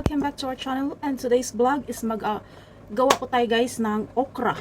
welcome back to our channel, and today's vlog is gawa po tayo guys ng okra.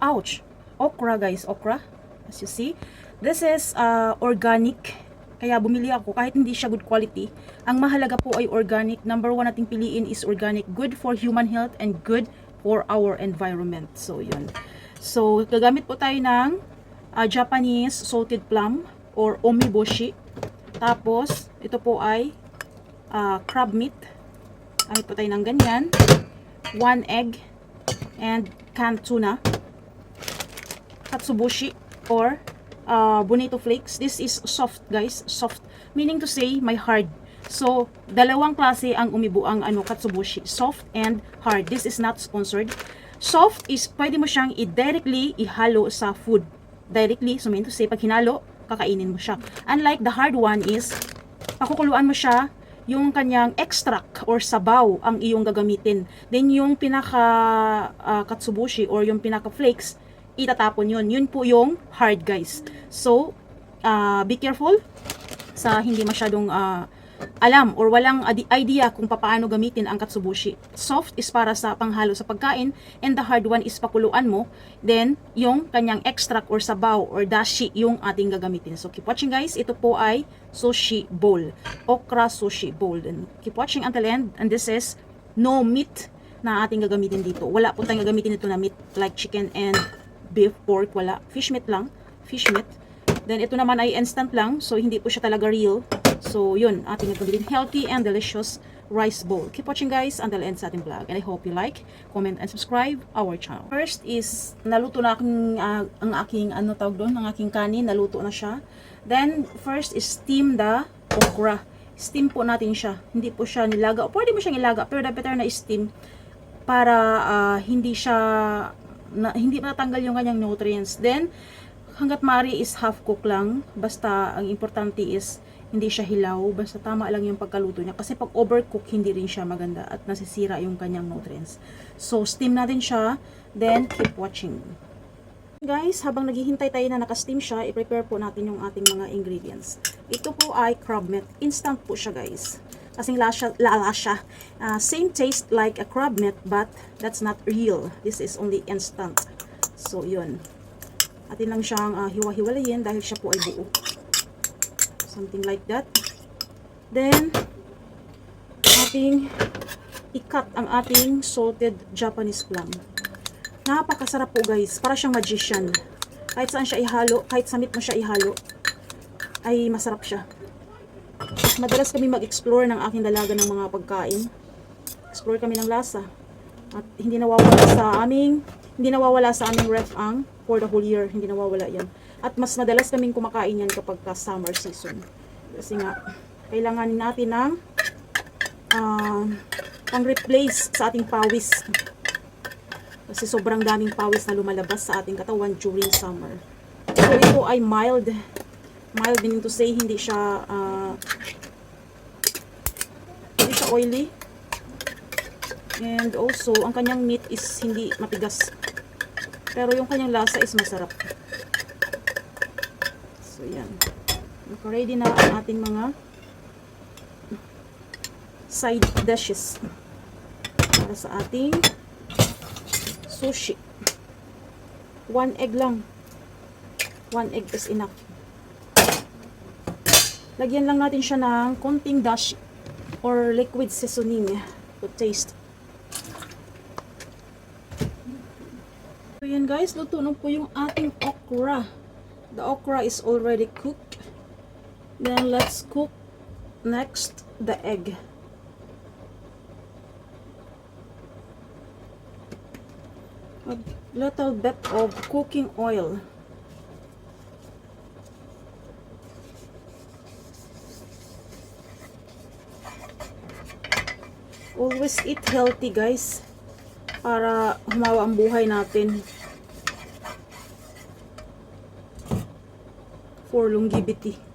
Ouch! Okra guys, okra. As you see, this is organic. Kaya bumili ako kahit hindi siya good quality. Ang mahalaga po ay organic. Number one nating piliin is organic. Good for human health and good for our environment. So yun. So gagamit po tayo ng Japanese salted plum or omiboshi. Tapos ito po ay crab meat. Gamit po tayo ng ganyan. 1 egg and canned tuna. Katsuboshi or bonito flakes. This is soft guys, soft. Meaning to say, may hard. So, dalawang klase ang umibuang katsuboshi. Soft and hard. This is not sponsored. Soft is pwede mo siyang directly ihalo sa food. Directly, so meaning to say, pag hinalo, kakainin mo siya. Unlike the hard one is, pakukuluan mo siya, yung kanyang extract or sabaw ang iyong gagamitin. Then yung pinaka katsuboshi or yung pinaka flakes, itatapon yun. Yun po yung hard guys. So, be careful sa hindi masyadong alam or walang idea kung paano gamitin ang katsuboshi. Soft is para sa panghalo sa pagkain and the hard one is pakuluan mo. Then, yung kanyang extract or sabaw or dashi yung ating gagamitin. So, keep watching guys. Ito po ay sushi bowl. Okra sushi bowl. And keep watching until end. And this is no meat na ating gagamitin dito. Wala po tayong gagamitin dito na meat like chicken and beef, pork. Wala. Fish meat lang. Fish meat. Then, ito naman ay instant lang. So, hindi po siya talaga real. So, yun, ating gagawin healthy and delicious rice bowl. Keep watching guys until end sa ating vlog. And I hope you like, comment, and subscribe our channel. First is, naluto na ang aking, tawag doon, ang aking kanin, naluto na siya. Then, first is steam the okra. Steam po natin siya. Hindi po siya nilaga. O pwede mo siyang ilaga, pero better na steam para hindi matanggal yung kanyang nutrients. Then, hanggat maaari is half cook lang. Basta, ang importante is, hindi siya hilaw, basta tama lang yung pagkaluto niya. Kasi pag overcook, hindi rin siya maganda at nasisira yung kanyang nutrients. So, steam natin siya, then keep watching. Guys, habang naghihintay tayo na naka-steam siya, i-prepare po natin yung ating mga ingredients. Ito po ay crab meat. Instant po siya guys. Kasing lasa. Same taste like a crab meat, but that's not real. This is only instant. So, yun. Atin lang siyang hiwa-hiwalayin dahil siya po ay buo. Something like that. Then, ating i-cut ang ating salted Japanese plum. Napakasarap po guys. Para siyang magician. Kahit saan siya ihalo, kahit sa meat mo siya ihalo, ay masarap siya. Madalas kami mag-explore ng aking dalaga ng mga pagkain. Explore kami ng lasa. At hindi nawawala sa aming ref ang for the whole year. Hindi nawawala yan. At mas madalas kaming kumakain yan kapag summer season. Kasi nga, kailangan natin ng pang-replace sa ating pawis. Kasi sobrang daming pawis na lumalabas sa ating katawan during summer. So, ito ay mild. Mild meaning to say, hindi siya oily. And also, ang kanyang meat is hindi matigas. Pero yung kanyang lasa is masarap. So, yan. Naka-ready na ang ating mga side dishes para sa ating sushi. 1 egg lang. 1 egg is enough. Lagyan lang natin siya ng konting dashi or liquid seasoning to taste. So, yan guys. Luto na po yung ating okra. The okra is already cooked. Then let's cook next the egg. A little bit of cooking oil. Always eat healthy guys para humawa ang buhay natin. For longevity.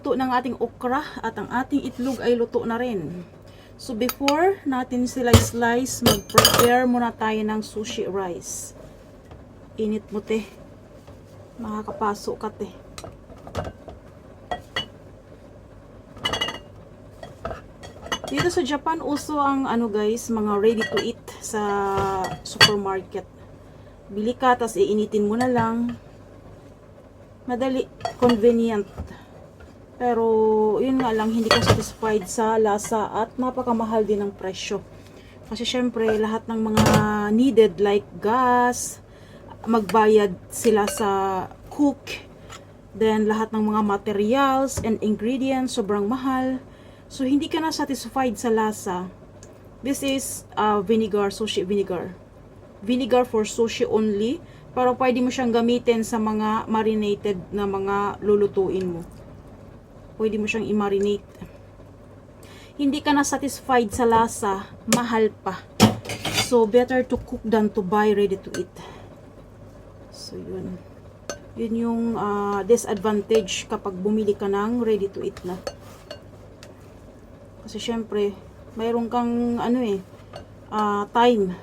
luto ng ating okra at ang ating itlog ay luto na rin. So before natin sila slice, mag-prepare muna tayo ng sushi rice. Init mo te. Makakapasok ka te. Dito sa Japan, uso ang ano guys, mga ready to eat sa supermarket. Bili ka, tas iinitin mo na lang. Madali, convenient. Pero, yun nga lang, hindi ka satisfied sa lasa at napakamahal din ng presyo. Kasi syempre, lahat ng mga needed like gas, magbayad sila sa cook, then lahat ng mga materials and ingredients, sobrang mahal. So, hindi ka na satisfied sa lasa. This is vinegar, sushi vinegar. Vinegar for sushi only, pero pwede mo siyang gamitin sa mga marinated na mga lulutuin mo. Pwede mo siyang i-marinate. Hindi ka na satisfied sa lasa, mahal pa. So, better to cook than to buy ready to eat. So, yun. Yun yung disadvantage kapag bumili ka ng ready to eat na. Kasi syempre, mayroon kang time.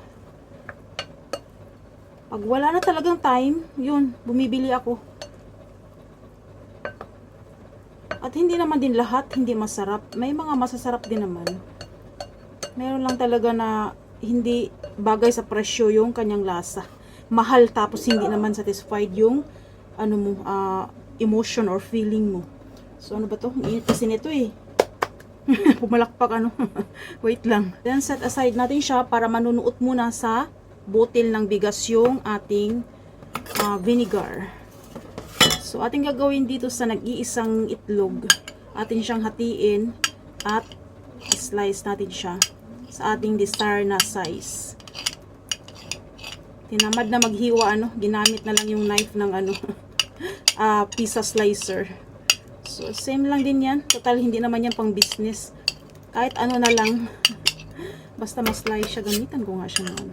Pag wala na talagang time, yun, bumibili ako. At hindi naman din lahat hindi masarap. May mga masasarap din naman. Meron lang talaga na hindi bagay sa presyo yung kanyang lasa. Mahal tapos hindi naman satisfied yung emotion or feeling mo. So ano ba to? Init kasi nito eh. Pumalakpak Wait lang. Then set aside natin siya para manunuot muna sa botel ng bigas yung ating vinegar. So, ating gagawin dito sa nag-iisang itlog, atin siyang hatiin at slice natin siya sa ating desired na size. Tinamad na maghiwa, ginamit na lang yung knife ng pizza slicer. So, same lang din yan. Total, hindi naman yan pang business. Kahit ano na lang. Basta mas-slice siya, gamitan ko nga siya ng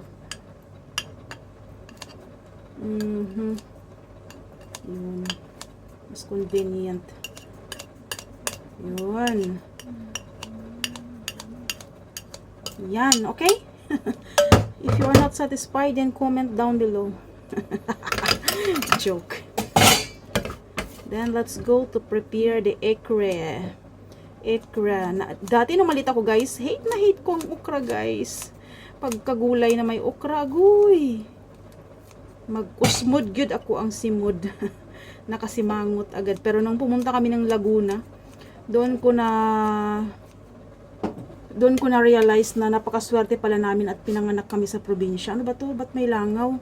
Yun. Mas convenient. Yun. Yan, okay? If you are not satisfied, then comment down below. Joke. Then, let's go to prepare the ekra. Ekra. Dati nung malit ako, guys, hate na hate ko ang okra, guys. Pagkagulay na may okra, agoy. Mag-usmod gyud ako ang simod. Nakasimangot agad. Pero nung pumunta kami ng Laguna, doon ko na realize na napakaswerte pala namin at pinanganak kami sa probinsya. Ano ba to? Ba't may langaw?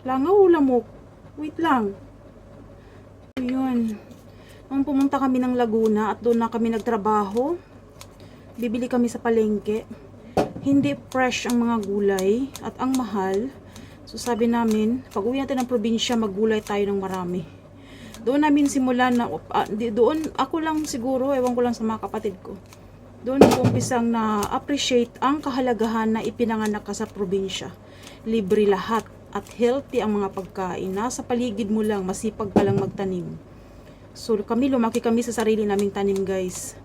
Langaw o lamok? Wait lang. Yun. Nung pumunta kami ng Laguna at doon na kami nagtrabaho, bibili kami sa palengke. Hindi fresh ang mga gulay at ang mahal. So sabi namin, pag uwi natin ng probinsya, maggulay tayo ng marami. Doon namin simulan na, doon ako lang siguro, ewan ko lang sa mga kapatid ko. Doon ko umpisang na-appreciate ang kahalagahan na ipinanganak ka sa probinsya. Libre lahat at healthy ang mga pagkain. Nasa paligid mo lang, masipag ka lang magtanim. So lumaki kami sa sarili naming tanim, guys.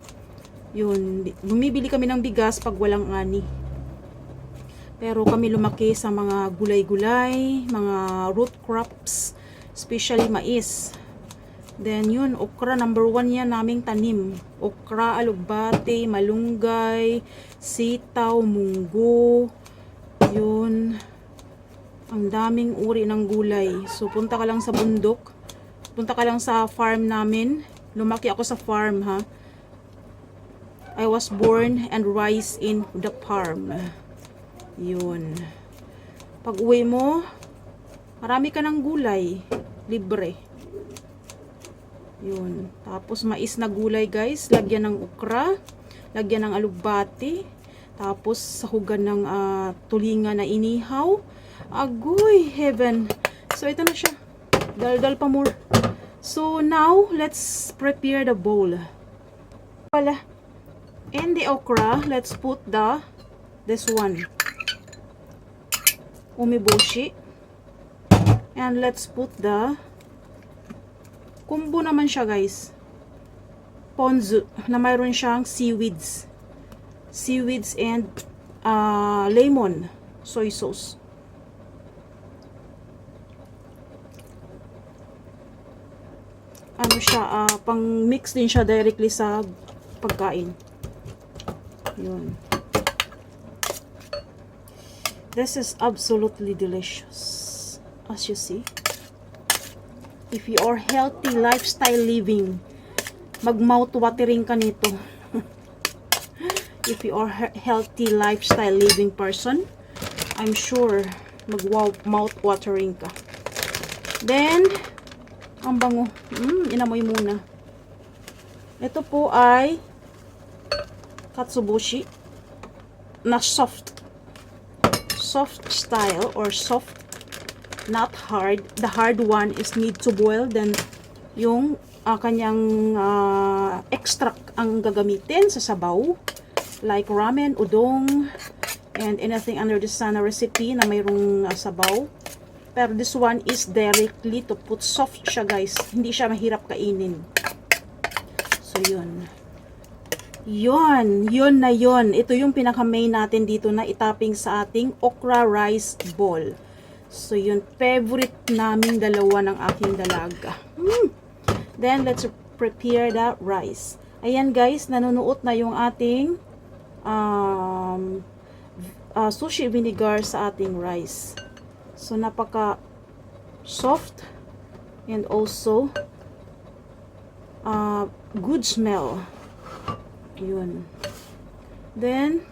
Yun, bumibili kami ng bigas pag walang ani. Pero kami lumaki sa mga gulay-gulay, mga root crops, especially mais. Then yun, okra, number 1 yan naming tanim. Okra, alugbate, malunggay, sitaw, munggo. Yun. Ang daming uri ng gulay. So punta ka lang sa bundok. Punta ka lang sa farm namin. Lumaki ako sa farm, ha. I was born and raised in the farm. Yun. Pag uwi mo, marami ka ng gulay. Libre. Yun. Tapos mais na gulay, guys. Lagyan ng okra. Lagyan ng alugbati. Tapos sahugan ng tulingan na inihaw. Agoy, heaven. So ito na siya. Dal-dal pa more. So now, let's prepare the bowl. Pala. In the okra, let's put this one. Umeboshi. And let's put the kumbo naman siya, guys. ponzu na mayroon siyang seaweeds. Seaweeds and lemon soy sauce. Ano siya, pang mix din siya directly sa pagkain. Yun. This is absolutely delicious. As you see. If you are healthy lifestyle living, mag-mouth watering ka nito. If you are healthy lifestyle living person, I'm sure mag-mouth watering ka. Then, ang bango. Inamoy muna. Ito po ay katsuboshi na soft. Soft style or soft, not hard. The hard one is need to boil. Then, yung kanyang extract ang gagamitin sa sabaw. Like ramen, udong, and anything under the sun na recipe na mayroong sabaw. Pero this one is directly to put soft siya guys. Hindi siya mahirap kainin. So yun. Yun na yun. Ito yung pinaka-main natin dito na itapping sa ating okra rice ball. So yun, favorite naming dalawa ng aking dalaga. Then let's prepare the rice. Ayan guys, nanunuot na yung ating sushi vinegar sa ating rice. So napaka soft and also good smell. Yun. Then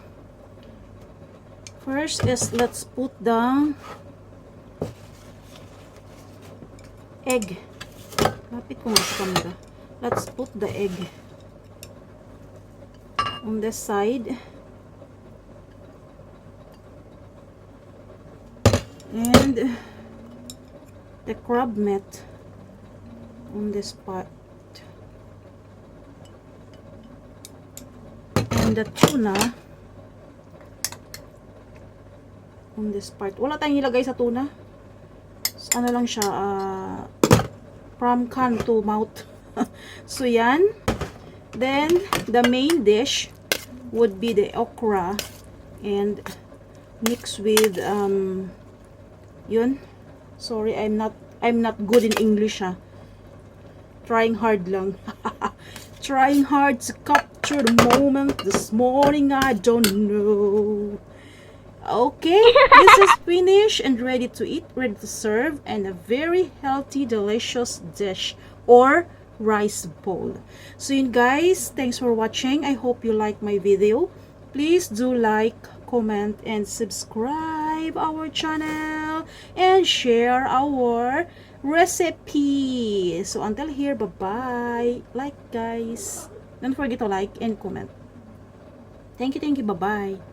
first is let's put the egg. Lapit ko nga sa camera. Let's put the egg on this side. And the crab meat on this part. And the tuna on this part. Wala tayong ilagay sa tuna. So, ano lang siya, from can to mouth. So, yan. Then, the main dish would be the okra and mix with, yun. Sorry, I'm not good in English, ha. Trying hard lang. Trying hard to capture the moment this morning, I don't know. Okay, this is finished and ready to eat, ready to serve, and a very healthy, delicious dish or rice bowl. So yun guys, thanks for watching. I hope you like my video. Please do like, comment, and subscribe our channel and share our recipe. So until here, bye-bye. Like guys. Don't forget to like and comment. Thank you, bye-bye.